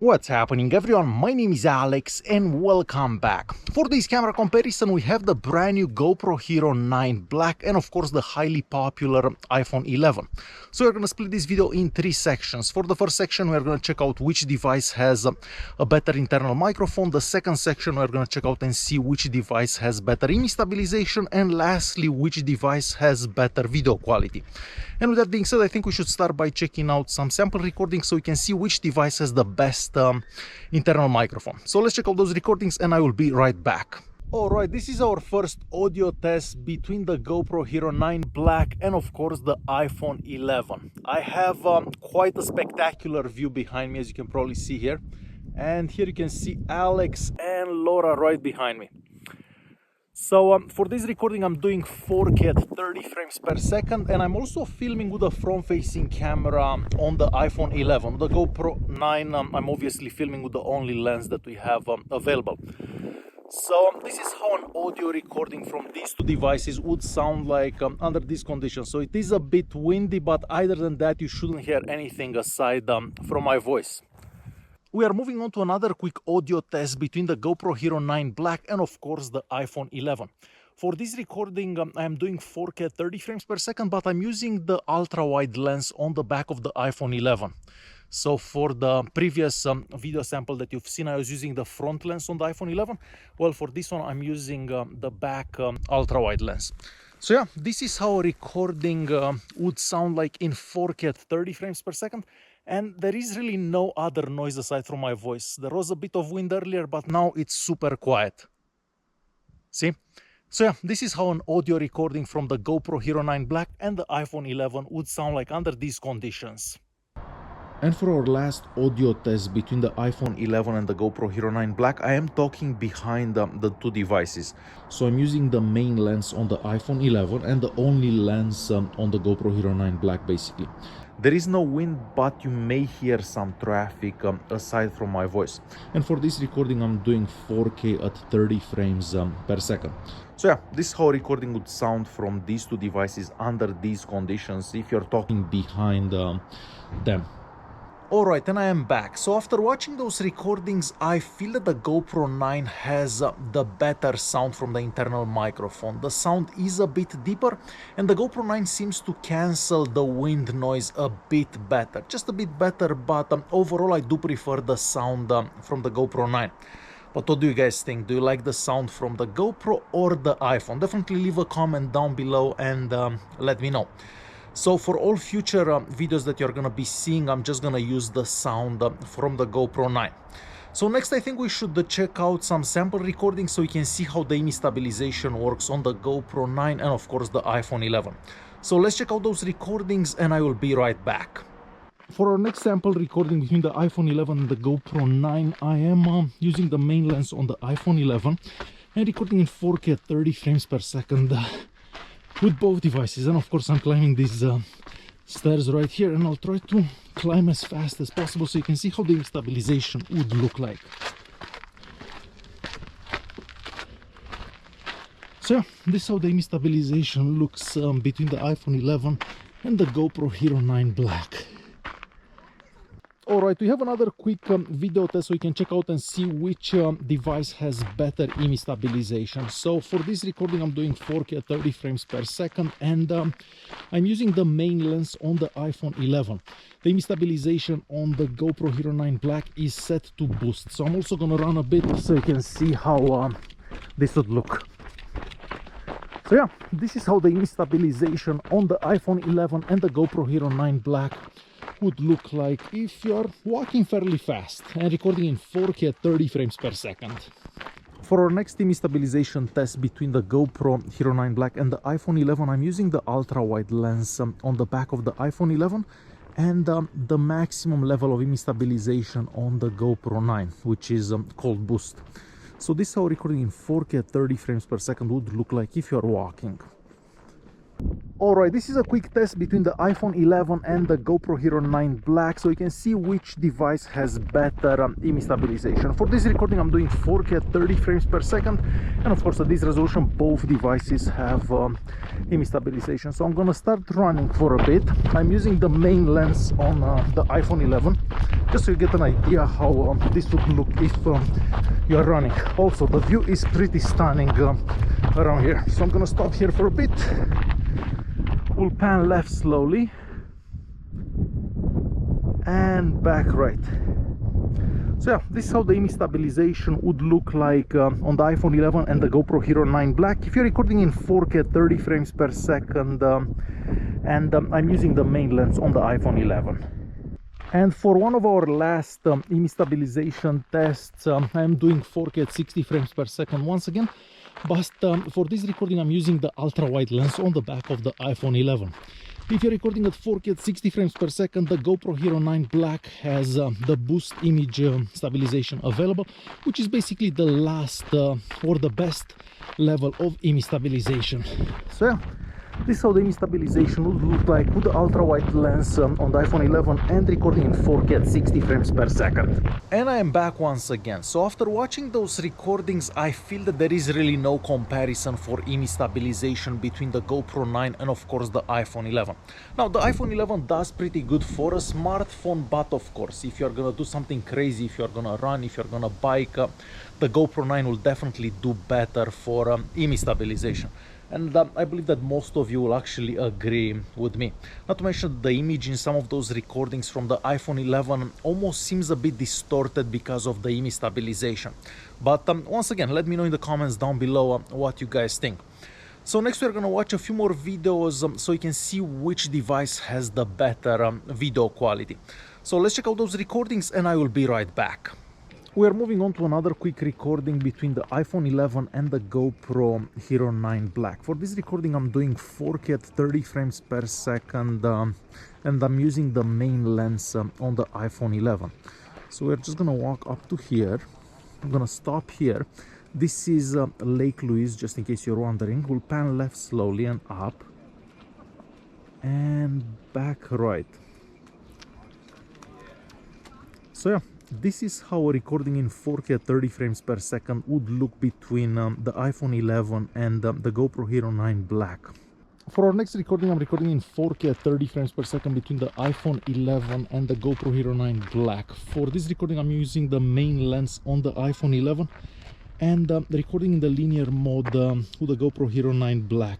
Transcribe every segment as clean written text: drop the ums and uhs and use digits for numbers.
What's happening, everyone? My name is Alex and welcome back. For this camera comparison we have the brand new GoPro Hero 9 Black and of course the highly popular iPhone 11. So we're going to split this video in three sections. For the first section we're going to check out which device has a better internal microphone. The second section we're going to check out and see which device has better image stabilization, and lastly which device has better video quality. And with that being said, I think we should start by checking out some sample recordings so we can see which device has the best internal microphone. So let's check out those recordings and I will be right back. Alright, this is our first audio test between the GoPro Hero 9 Black and of course the iPhone 11. I have quite a spectacular view behind me, as you can probably see here. And here you can see Alex and Laura right behind me. So for this recording I'm doing 4K at 30 frames per second, and I'm also filming with a front-facing camera on the iPhone 11. The GoPro 9 I'm obviously filming with the only lens that we have available. So this is how an audio recording from these two devices would sound like under these conditions. So it is a bit windy, but other than that you shouldn't hear anything aside from my voice. We are moving on to another quick audio test between the GoPro Hero 9 Black and of course the iPhone 11. For this recording I am doing 4K 30 frames per second, but I'm using the ultra-wide lens on the back of the iPhone 11. So for the previous video sample that you've seen, I was using the front lens on the iPhone 11. Well, for this one I'm using the back ultra-wide lens. So yeah, this is how a recording would sound like in 4K at 30 frames per second. And there is really no other noise aside from my voice. There was a bit of wind earlier, but now it's super quiet. See? So yeah, this is how an audio recording from the GoPro Hero 9 Black and the iPhone 11 would sound like under these conditions. And for our last audio test between the iPhone 11 and the GoPro Hero 9 Black, I am talking behind the two devices. So I'm using the main lens on the iPhone 11 and the only lens on the GoPro Hero 9 Black basically. There is no wind, but you may hear some traffic aside from my voice. And for this recording I'm doing 4K at 30 frames per second. So yeah, this is how a recording would sound from these two devices under these conditions if you're talking behind them. Alright, and I am back. So after watching those recordings, I feel that the GoPro 9 has the better sound from the internal microphone. The sound is a bit deeper and the GoPro 9 seems to cancel the wind noise a bit better. Just a bit better, but overall I do prefer the sound from the GoPro 9. But what do you guys think? Do you like the sound from the GoPro or the iPhone? Definitely leave a comment down below and let me know. So for all future videos that you're gonna be seeing, I'm just gonna use the sound from the GoPro 9. So next I think we should check out some sample recordings so you can see how the image stabilization works on the GoPro 9 and of course the iPhone 11. So let's check out those recordings and I will be right back. For our next sample recording between the iPhone 11 and the GoPro 9, I am using the main lens on the iPhone 11 and recording in 4K at 30 frames per second. With both devices, and of course I'm climbing these stairs right here, and I'll try to climb as fast as possible so you can see how the stabilization would look like. So yeah, this is how the image stabilization looks between the iPhone 11 and the GoPro Hero 9 Black. Alright, we have another quick video test so you can check out and see which device has better image stabilization. So for this recording I'm doing 4K at 30 frames per second, and I'm using the main lens on the iPhone 11. The image stabilization on the GoPro Hero 9 Black is set to boost. So I'm also gonna run a bit so you can see how this would look. So yeah, this is how the image stabilization on the iPhone 11 and the GoPro Hero 9 Black would look like if you're walking fairly fast and recording in 4K at 30 frames per second. For our next image stabilization test between the GoPro Hero 9 Black and the iPhone 11, I'm using the ultra-wide lens on the back of the iPhone 11 and the maximum level of image stabilization on the GoPro 9, which is called Boost. So this is how recording in 4K at 30 frames per second would look like if you're walking. Alright, this is a quick test between the iPhone 11 and the GoPro Hero 9 Black, so you can see which device has better image stabilization. For this recording I'm doing 4K at 30 frames per second, and of course at this resolution both devices have image stabilization. So I'm gonna start running for a bit. I'm using the main lens on the iPhone 11, just so you get an idea how this would look if you are running. Also, the view is pretty stunning around here. So I'm gonna stop here for a bit. We'll pan left slowly and back right. So yeah, this is how the image stabilization would look like on the iPhone 11 and the GoPro Hero 9 Black. If you're recording in 4K at 30 frames per second, and I'm using the main lens on the iPhone 11. And for one of our last image stabilization tests, I'm doing 4K at 60 frames per second once again. But for this recording I'm using the ultra-wide lens on the back of the iPhone 11. If you're recording at 4K at 60 frames per second, the GoPro Hero 9 Black has the boost image stabilization available, which is basically the last or the best level of image stabilization. So yeah, this is how the image stabilization would look like with the ultra-wide lens on the iPhone 11 and recording in 4K at 60 frames per second. And I am back once again. So after watching those recordings, I feel that there is really no comparison for image stabilization between the GoPro 9 and of course the iPhone 11. Now the iPhone 11 does pretty good for a smartphone, but of course if you're gonna do something crazy, if you're gonna run, if you're gonna bike, the GoPro 9 will definitely do better for image stabilization. And I believe that most of you will actually agree with me. Not to mention the image in some of those recordings from the iPhone 11 almost seems a bit distorted because of the image stabilization. But once again, let me know in the comments down below what you guys think. So next we're gonna watch a few more videos so you can see which device has the better video quality. So let's check out those recordings and I will be right back. We are moving on to another quick recording between the iPhone 11 and the GoPro Hero 9 Black. For this recording I'm doing 4K at 30 frames per second and I'm using the main lens on the iPhone 11. So we're just gonna walk up to here. I'm gonna stop here. This is Lake Louise, just in case you're wondering. We'll pan left slowly and up and back right. So yeah, this is how a recording in 4K at 30 frames per second would look between the iPhone 11 and the GoPro Hero 9 Black. For our next recording, I'm recording in 4K at 30 frames per second between the iPhone 11 and the GoPro Hero 9 Black. For this recording, I'm using the main lens on the iPhone 11 and recording in the linear mode with the GoPro Hero 9 Black.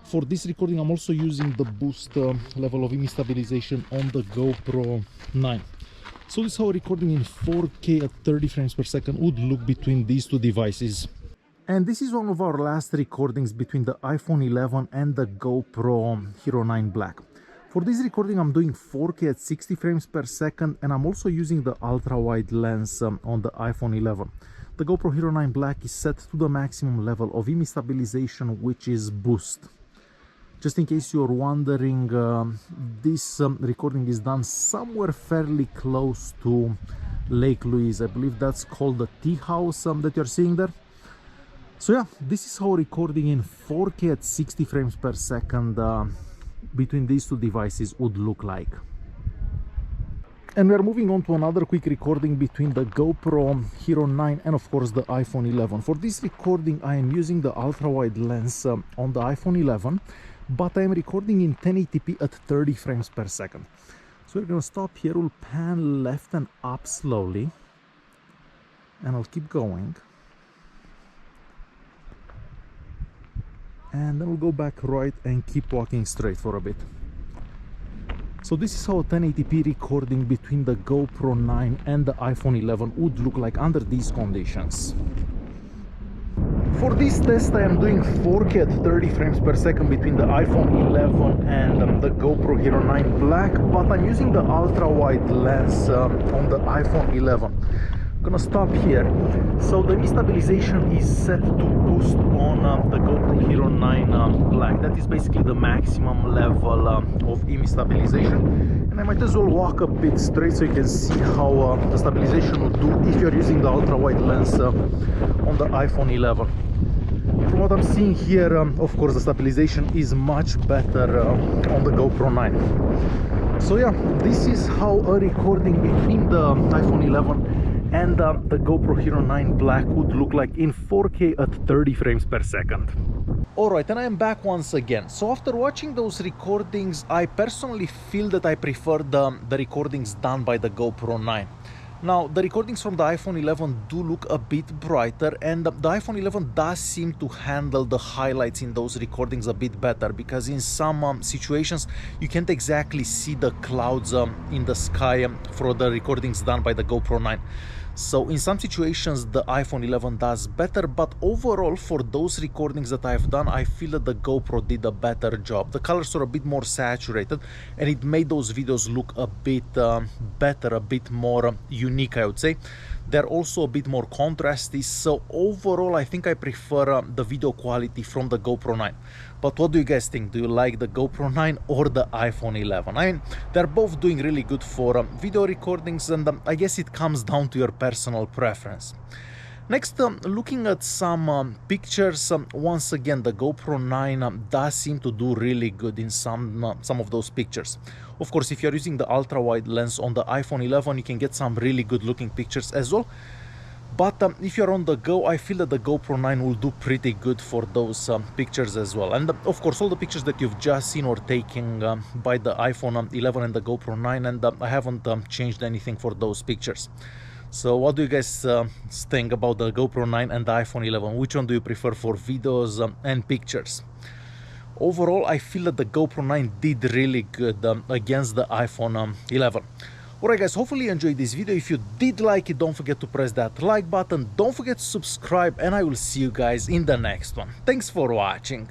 For this recording, I'm also using the boost level of image stabilization on the GoPro 9. So this is how recording in 4K at 30 frames per second would look between these two devices. And this is one of our last recordings between the iPhone 11 and the GoPro Hero 9 Black. For this recording I'm doing 4K at 60 frames per second and I'm also using the ultra-wide lens on the iPhone 11. The GoPro Hero 9 Black is set to the maximum level of image stabilization, which is boost. Just in case you're wondering, this recording is done somewhere fairly close to Lake Louise. I believe that's called the tea house that you're seeing there. So yeah, this is how recording in 4K at 60 frames per second between these two devices would look like. And we're moving on to another quick recording between the GoPro Hero 9 and of course the iPhone 11. For this recording I am using the ultra-wide lens on the iPhone 11, but I am recording in 1080p at 30 frames per second. So we're gonna stop here, we'll pan left and up slowly, and I'll keep going. And then we'll go back right and keep walking straight for a bit. So this is how a 1080p recording between the GoPro 9 and the iPhone 11 would look like under these conditions. For this test I am doing 4K at 30 frames per second between the iPhone 11 and the GoPro Hero 9 Black, but I'm using the ultra-wide lens on the iPhone 11. I'm gonna stop here. So the image stabilization is set to boost on the GoPro Hero 9 Black. That is basically the maximum level of image stabilization. And I might as well walk a bit straight so you can see how the stabilization will do if you're using the ultra-wide lens on the iPhone 11. From what I'm seeing here, of course the stabilization is much better on the GoPro 9. So yeah, this is how a recording between the iPhone 11 and the GoPro Hero 9 Black would look like in 4K at 30 frames per second. Alright, and I am back once again. So after watching those recordings, I personally feel that I prefer the recordings done by the GoPro 9. Now, the recordings from the iPhone 11 do look a bit brighter, and the iPhone 11 does seem to handle the highlights in those recordings a bit better, because in some situations you can't exactly see the clouds in the sky for the recordings done by the GoPro 9. So in some situations the iPhone 11 does better, but overall for those recordings that I've done, I feel that the GoPro did a better job. The colors were a bit more saturated and it made those videos look a bit better, a bit more unique, I would say. They're also a bit more contrasty, so overall I think I prefer the video quality from the GoPro 9. But what do you guys think? Do you like the GoPro 9 or the iPhone 11? I mean, they're both doing really good for video recordings, and I guess it comes down to your personal preference. Next, looking at some pictures, once again the GoPro 9 does seem to do really good in some of those pictures. Of course, if you're using the ultra-wide lens on the iPhone 11, you can get some really good looking pictures as well. But if you're on the go, I feel that the GoPro 9 will do pretty good for those pictures as well. And of course, all the pictures that you've just seen were taken by the iPhone 11 and the GoPro 9, and I haven't changed anything for those pictures. So what do you guys think about the GoPro 9 and the iPhone 11? Which one do you prefer for videos and pictures? Overall, I feel that the GoPro 9 did really good against the iPhone 11. Alright guys, hopefully you enjoyed this video. If you did like it, don't forget to press that like button. Don't forget to subscribe, and I will see you guys in the next one. Thanks for watching.